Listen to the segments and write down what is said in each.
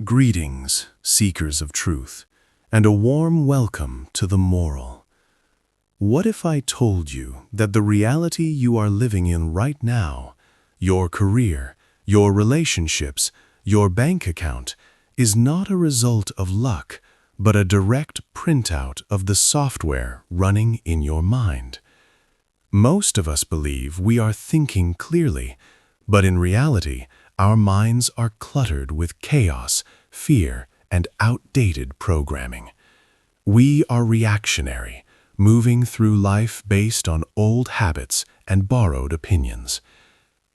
Greetings, seekers of truth, and a warm welcome to the moral. What if I told you that the reality you are living in right now, your career, your relationships, your bank account, is not a result of luck, but a direct printout of the software running in your mind? Most of us believe we are thinking clearly, but in reality, our minds are cluttered with chaos, fear, and outdated programming. We are reactionary, moving through life based on old habits and borrowed opinions.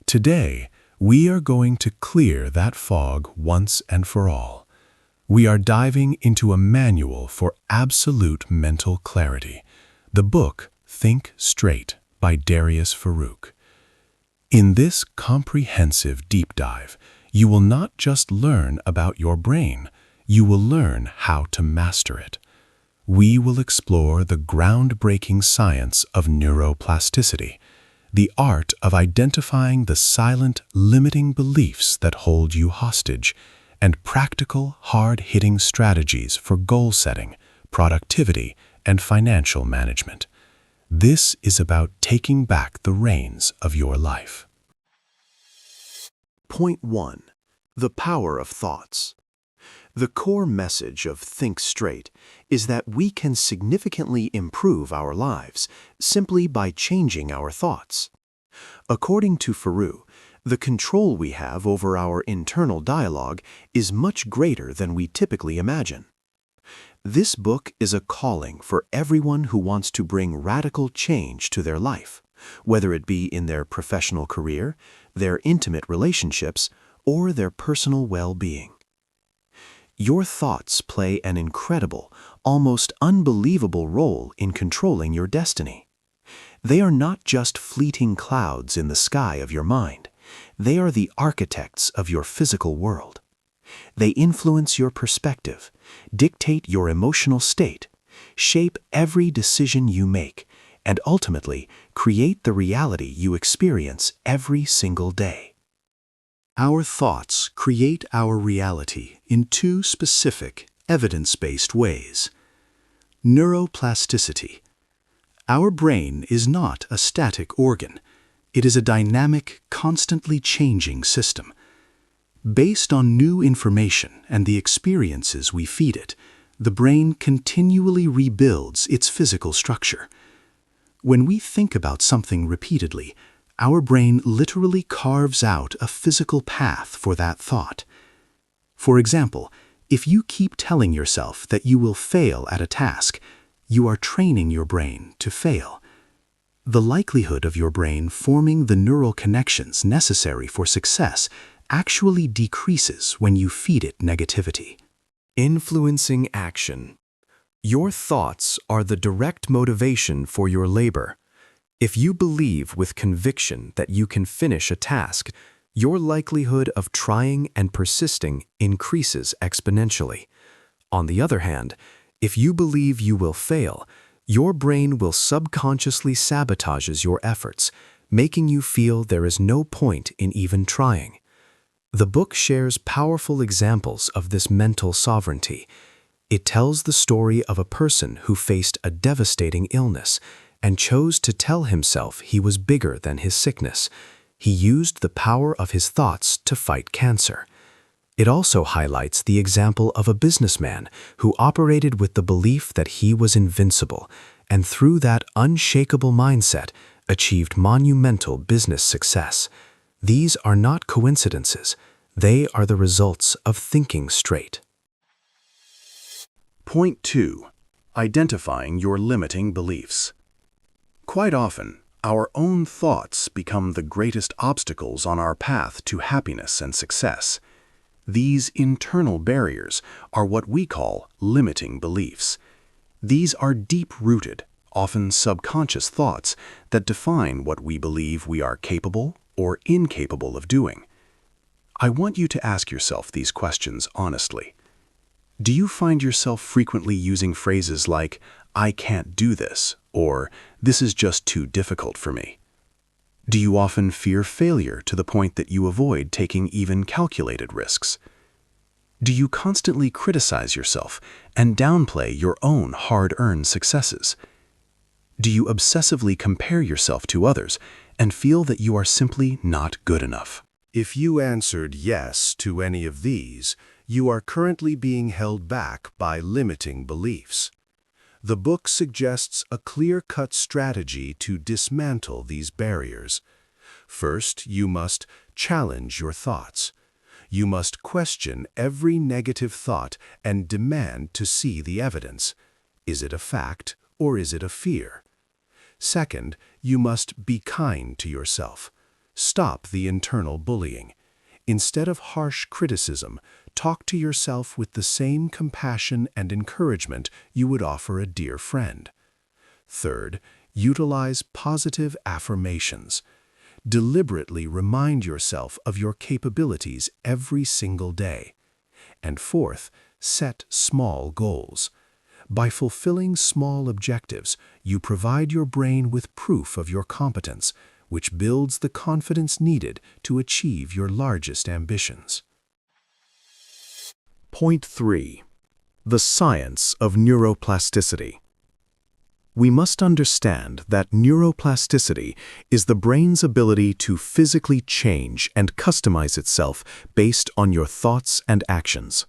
Today, we are going to clear that fog once and for all. We are diving into a manual for absolute mental clarity, the book Think Straight by Darius Foroux. In this comprehensive deep dive, you will not just learn about your brain, you will learn how to master it. We will explore the groundbreaking science of neuroplasticity, the art of identifying the silent, limiting beliefs that hold you hostage, and practical, hard-hitting strategies for goal setting, productivity, and financial management. This is about taking back the reins of your life. Point 1. The power of thoughts. The core message of Think Straight is that we can significantly improve our lives simply by changing our thoughts. According to Foroux, the control we have over our internal dialogue is much greater than we typically imagine. This book is a calling for everyone who wants to bring radical change to their life, whether it be in their professional career, their intimate relationships, or their personal well-being. Your thoughts play an incredible, almost unbelievable role in controlling your destiny. They are not just fleeting clouds in the sky of your mind. They are the architects of your physical world. They influence your perspective, dictate your emotional state, shape every decision you make, and ultimately create the reality you experience every single day. Our thoughts create our reality in two specific, evidence-based ways. Neuroplasticity. Our brain is not a static organ. It is a dynamic, constantly changing system. Based on new information and the experiences we feed it, the brain continually rebuilds its physical structure. When we think about something repeatedly, our brain literally carves out a physical path for that thought. For example, if you keep telling yourself that you will fail at a task, you are training your brain to fail. The likelihood of your brain forming the neural connections necessary for success actually decreases when you feed it negativity. Influencing action. Your thoughts are the direct motivation for your labor. If you believe with conviction that you can finish a task, your likelihood of trying and persisting increases exponentially. On the other hand, if you believe you will fail, your brain will subconsciously sabotage your efforts, making you feel there is no point in even trying. The book shares powerful examples of this mental sovereignty. It tells the story of a person who faced a devastating illness and chose to tell himself he was bigger than his sickness. He used the power of his thoughts to fight cancer. It also highlights the example of a businessman who operated with the belief that he was invincible, and through that unshakable mindset, achieved monumental business success. These are not coincidences. They are the results of thinking straight. Point 2. Identifying your limiting beliefs. Quite often, our own thoughts become the greatest obstacles on our path to happiness and success. These internal barriers are what we call limiting beliefs. These are deep-rooted, often subconscious thoughts that define what we believe we are capable or incapable of doing. I want you to ask yourself these questions honestly. Do you find yourself frequently using phrases like, "I can't do this," or "this is just too difficult for me"? Do you often fear failure to the point that you avoid taking even calculated risks? Do you constantly criticize yourself and downplay your own hard-earned successes? Do you obsessively compare yourself to others and feel that you are simply not good enough? If you answered yes to any of these, you are currently being held back by limiting beliefs. The book suggests a clear-cut strategy to dismantle these barriers. First, you must challenge your thoughts. You must question every negative thought and demand to see the evidence. Is it a fact or is it a fear? Second, you must be kind to yourself. Stop the internal bullying. Instead of harsh criticism, talk to yourself with the same compassion and encouragement you would offer a dear friend. Third, utilize positive affirmations. Deliberately remind yourself of your capabilities every single day. And fourth, set small goals. By fulfilling small objectives, you provide your brain with proof of your competence, which builds the confidence needed to achieve your largest ambitions. Point 3. The science of neuroplasticity. We must understand that neuroplasticity is the brain's ability to physically change and customize itself based on your thoughts and actions.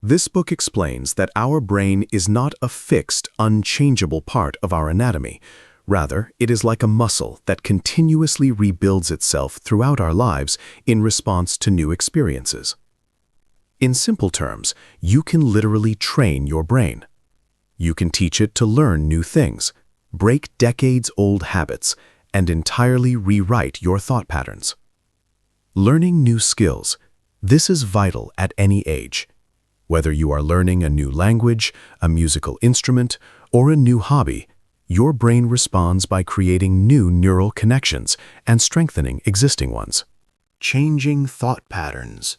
This book explains that our brain is not a fixed, unchangeable part of our anatomy. Rather, it is like a muscle that continuously rebuilds itself throughout our lives in response to new experiences. In simple terms, you can literally train your brain. You can teach it to learn new things, break decades-old habits, and entirely rewrite your thought patterns. Learning new skills. This is vital at any age. Whether you are learning a new language, a musical instrument, or a new hobby, your brain responds by creating new neural connections and strengthening existing ones. Changing thought patterns.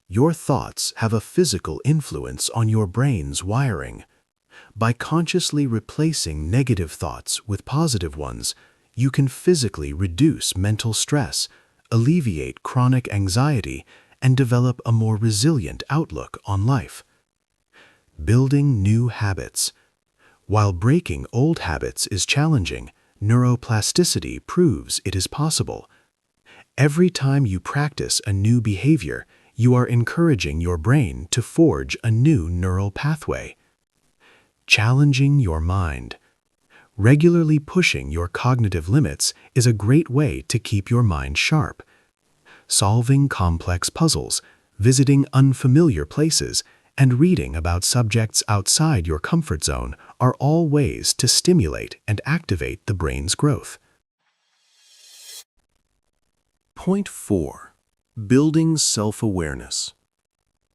Your thoughts have a physical influence on your brain's wiring. By consciously replacing negative thoughts with positive ones, you can physically reduce mental stress, alleviate chronic anxiety, and develop a more resilient outlook on life. Building new habits. While breaking old habits is challenging, neuroplasticity proves it is possible. Every time you practice a new behavior, you are encouraging your brain to forge a new neural pathway. Challenging your mind. Regularly pushing your cognitive limits is a great way to keep your mind sharp. Solving complex puzzles, visiting unfamiliar places, and reading about subjects outside your comfort zone are all ways to stimulate and activate the brain's growth. Point 4. Building self-awareness.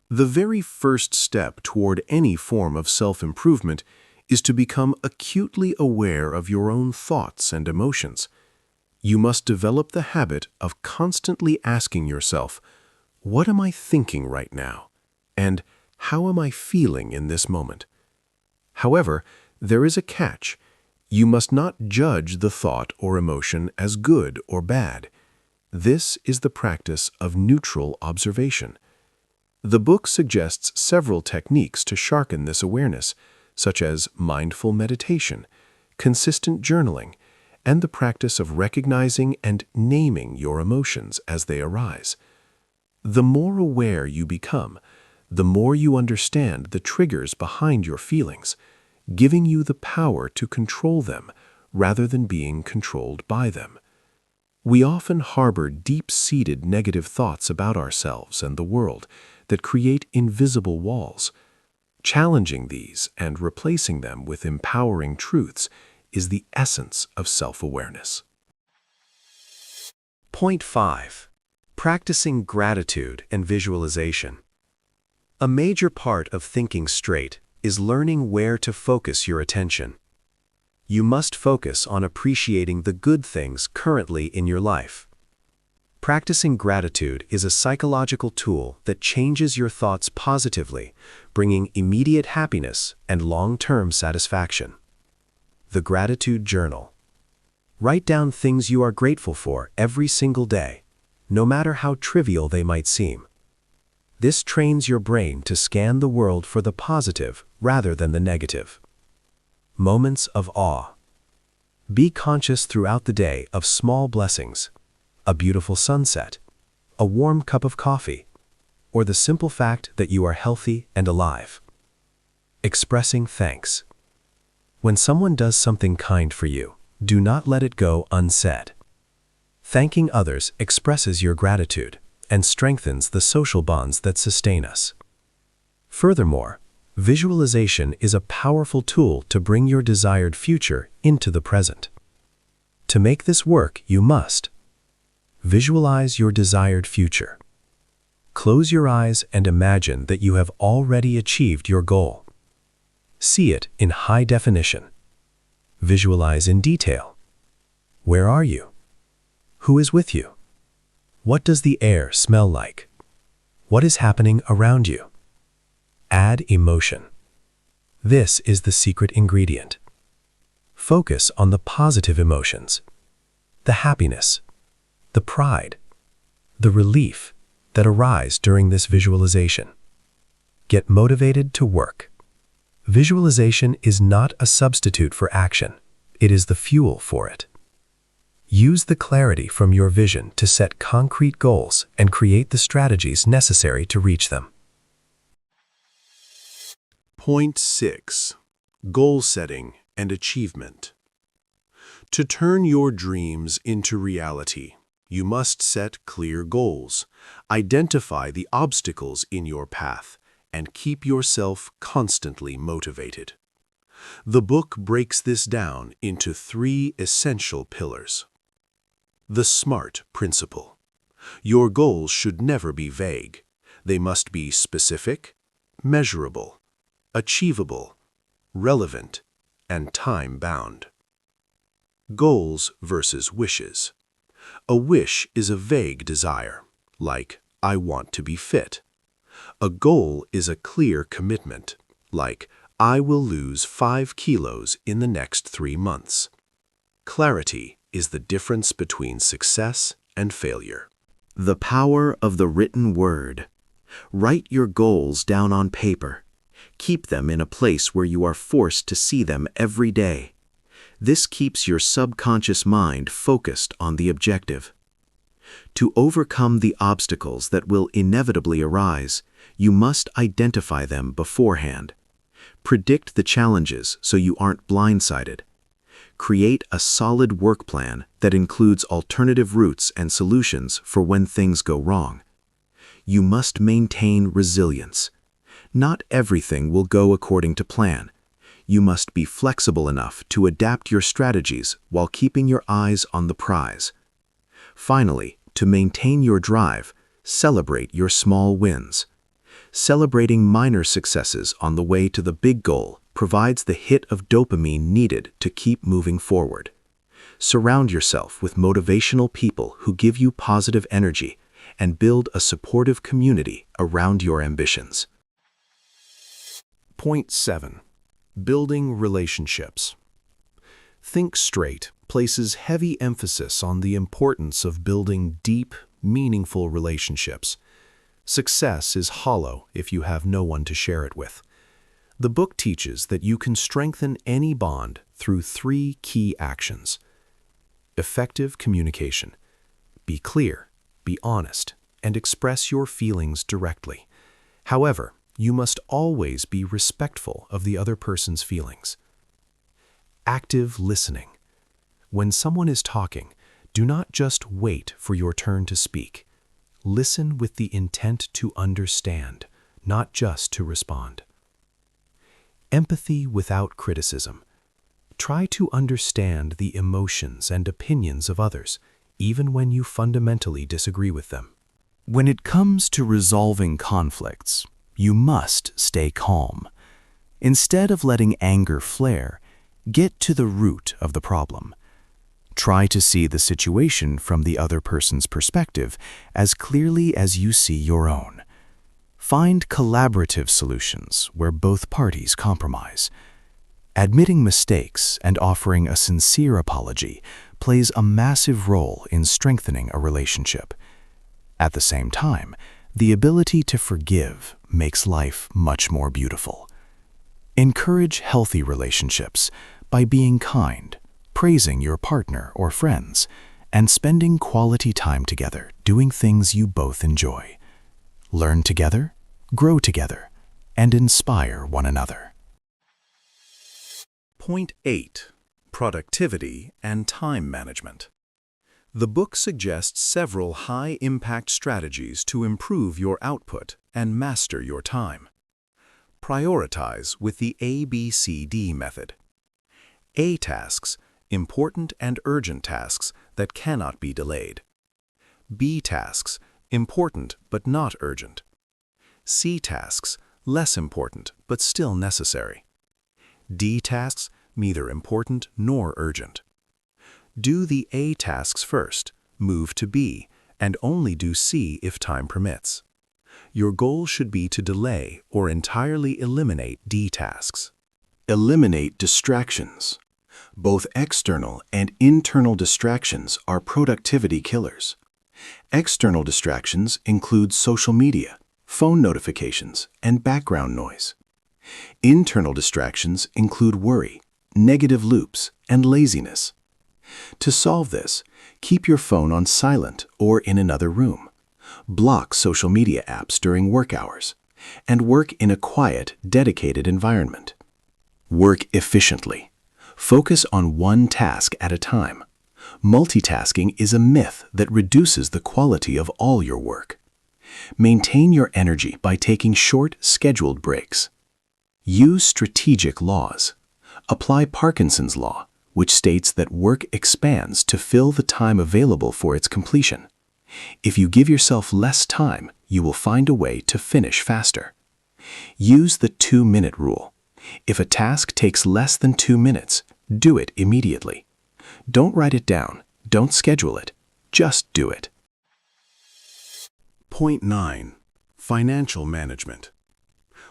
The very first step toward any form of self-improvement is to become acutely aware of your own thoughts and emotions. You must develop the habit of constantly asking yourself, what am I thinking right now? And how am I feeling in this moment? However, there is a catch. You must not judge the thought or emotion as good or bad. This is the practice of neutral observation. The book suggests several techniques to sharpen this awareness, such as mindful meditation, consistent journaling, and the practice of recognizing and naming your emotions as they arise. The more aware you become, the more you understand the triggers behind your feelings, giving you the power to control them rather than being controlled by them. We often harbor deep-seated negative thoughts about ourselves and the world that create invisible walls. Challenging these and replacing them with empowering truths is the essence of self-awareness. Point 5. Practicing gratitude and visualization. A major part of thinking straight is learning where to focus your attention. You must focus on appreciating the good things currently in your life. Practicing gratitude is a psychological tool that changes your thoughts positively, bringing immediate happiness and long-term satisfaction. The Gratitude Journal. Write down things you are grateful for every single day, no matter how trivial they might seem. This trains your brain to scan the world for the positive rather than the negative. Moments of awe. Be conscious throughout the day of small blessings, a beautiful sunset, a warm cup of coffee, or the simple fact that you are healthy and alive. Expressing thanks. When someone does something kind for you, do not let it go unsaid. Thanking others expresses your gratitude and strengthens the social bonds that sustain us. Furthermore, visualization is a powerful tool to bring your desired future into the present. To make this work, you must visualize your desired future. Close your eyes and imagine that you have already achieved your goal. See it in high definition. Visualize in detail. Where are you? Who is with you? What does the air smell like? What is happening around you? Add emotion. This is the secret ingredient. Focus on the positive emotions, the happiness, the pride, the relief that arise during this visualization. Get motivated to work. Visualization is not a substitute for action. It is the fuel for it. Use the clarity from your vision to set concrete goals and create the strategies necessary to reach them. Point 6. Goal setting and achievement. To turn your dreams into reality, you must set clear goals, identify the obstacles in your path, and keep yourself constantly motivated. The book breaks this down into 3 essential pillars. The SMART principle. Your goals should never be vague. They must be specific, measurable, achievable, relevant, and time-bound. Goals versus wishes. A wish is a vague desire, like, I want to be fit. A goal is a clear commitment, like, I will lose 5 kilos in the next 3 months. Clarity is the difference between success and failure. The power of the written word. Write your goals down on paper. Keep them in a place where you are forced to see them every day. This keeps your subconscious mind focused on the objective. To overcome the obstacles that will inevitably arise, you must identify them beforehand. Predict the challenges so you aren't blindsided. Create a solid work plan that includes alternative routes and solutions for when things go wrong. You must maintain resilience. Not everything will go according to plan. You must be flexible enough to adapt your strategies while keeping your eyes on the prize. Finally, to maintain your drive, celebrate your small wins. Celebrating minor successes on the way to the big goal provides the hit of dopamine needed to keep moving forward. Surround yourself with motivational people who give you positive energy and build a supportive community around your ambitions. Point 7. Building relationships. Think Straight places heavy emphasis on the importance of building deep, meaningful relationships. Success is hollow if you have no one to share it with. The book teaches that you can strengthen any bond through 3 key actions. Effective communication. Be clear, be honest, and express your feelings directly. However, you must always be respectful of the other person's feelings. Active listening. When someone is talking, do not just wait for your turn to speak. Listen with the intent to understand, not just to respond. Empathy without criticism. Try to understand the emotions and opinions of others, even when you fundamentally disagree with them. When it comes to resolving conflicts, you must stay calm. Instead of letting anger flare, get to the root of the problem. Try to see the situation from the other person's perspective as clearly as you see your own. Find collaborative solutions where both parties compromise. Admitting mistakes and offering a sincere apology plays a massive role in strengthening a relationship. At the same time, The ability to forgive makes life much more beautiful. Encourage healthy relationships by being kind, praising your partner or friends, and spending quality time together doing things you both enjoy. Learn together, grow together, and inspire one another. Point 8. Productivity and time management. The book suggests several high-impact strategies to improve your output and master your time. Prioritize with the ABCD method. A tasks, important and urgent tasks that cannot be delayed. B tasks, important but not urgent. C tasks, less important but still necessary. D tasks, neither important nor urgent. Do the A tasks first, move to B, and only do C if time permits. Your goal should be to delay or entirely eliminate D tasks. Eliminate distractions. Both external and internal distractions are productivity killers. External distractions include social media, phone notifications, and background noise. Internal distractions include worry, negative loops, and laziness. To solve this, keep your phone on silent or in another room. Block social media apps during work hours, and work in a quiet, dedicated environment. Work efficiently. Focus on one task at a time. Multitasking is a myth that reduces the quality of all your work. Maintain your energy by taking short, scheduled breaks. Use strategic laws. Apply Parkinson's law, which states that work expands to fill the time available for its completion. If you give yourself less time, you will find a way to finish faster. Use the 2-minute rule. If a task takes less than 2 minutes, do it immediately. Don't write it down. Don't schedule it. Just do it. Point 9. Financial management.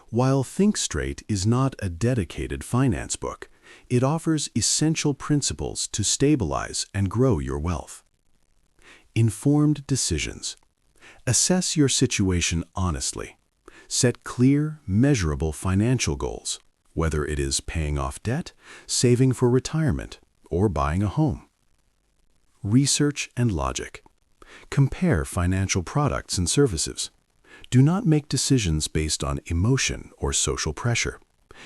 While Think Straight is not a dedicated finance book, it offers essential principles to stabilize and grow your wealth. Informed decisions. Assess your situation honestly. Set clear, measurable financial goals, whether it is paying off debt, saving for retirement, or buying a home. Research and logic. Compare financial products and services. Do not make decisions based on emotion or social pressure.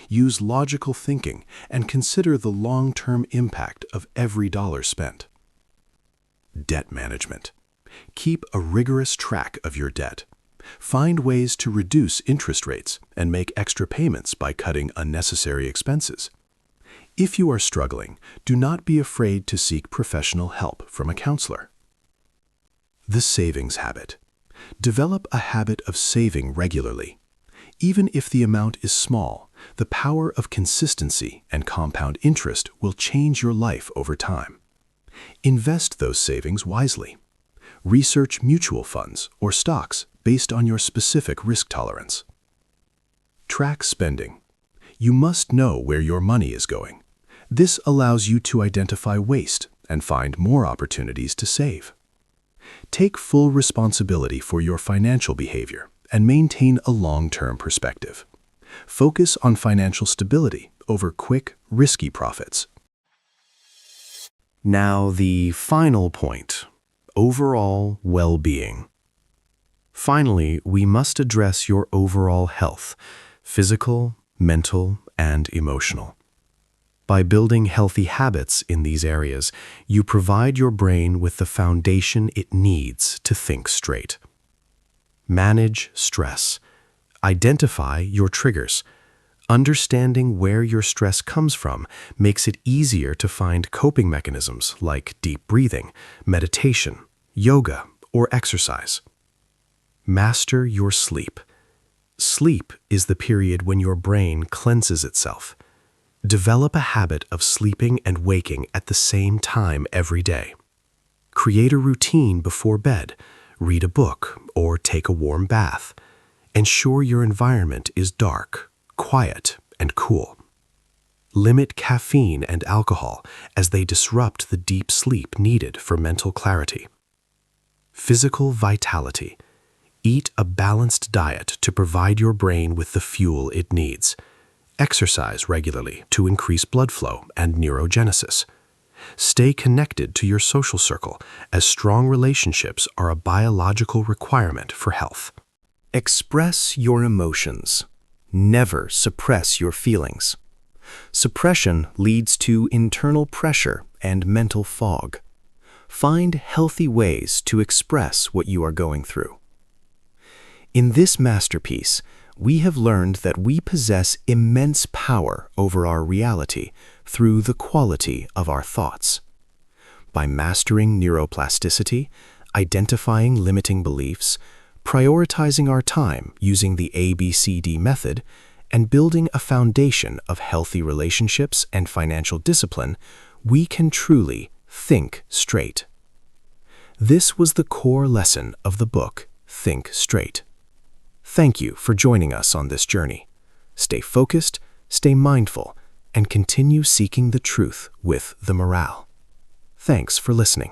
Use logical thinking and consider the long-term impact of every dollar spent. Debt management. Keep a rigorous track of your debt. Find ways to reduce interest rates and make extra payments by cutting unnecessary expenses. If you are struggling, do not be afraid to seek professional help from a counselor. The savings habit. Develop a habit of saving regularly. Even if the amount is small, the power of consistency and compound interest will change your life over time. Invest those savings wisely. Research mutual funds or stocks based on your specific risk tolerance. Track spending. You must know where your money is going. This allows you to identify waste and find more opportunities to save. Take full responsibility for your financial behavior and maintain a long-term perspective. Focus on financial stability over quick, risky profits. Now the final point, overall well-being. Finally, we must address your overall health, physical, mental, and emotional. By building healthy habits in these areas, you provide your brain with the foundation it needs to think straight. Manage stress. Identify your triggers. Understanding where your stress comes from makes it easier to find coping mechanisms like deep breathing, meditation, yoga, or exercise. Master your sleep. Sleep is the period when your brain cleanses itself. Develop a habit of sleeping and waking at the same time every day. Create a routine before bed, read a book, or take a warm bath. Ensure your environment is dark, quiet, and cool. Limit caffeine and alcohol as they disrupt the deep sleep needed for mental clarity. Physical vitality. Eat a balanced diet to provide your brain with the fuel it needs. Exercise regularly to increase blood flow and neurogenesis. Stay connected to your social circle, as strong relationships are a biological requirement for health. Express your emotions. Never suppress your feelings. Suppression leads to internal pressure and mental fog. Find healthy ways to express what you are going through. In this masterpiece, we have learned that we possess immense power over our reality through the quality of our thoughts. By mastering neuroplasticity, identifying limiting beliefs, prioritizing our time using the ABCD method, and building a foundation of healthy relationships and financial discipline, we can truly think straight. This was the core lesson of the book, Think Straight. Thank you for joining us on this journey. Stay focused, stay mindful, and continue seeking the truth with the morale. Thanks for listening.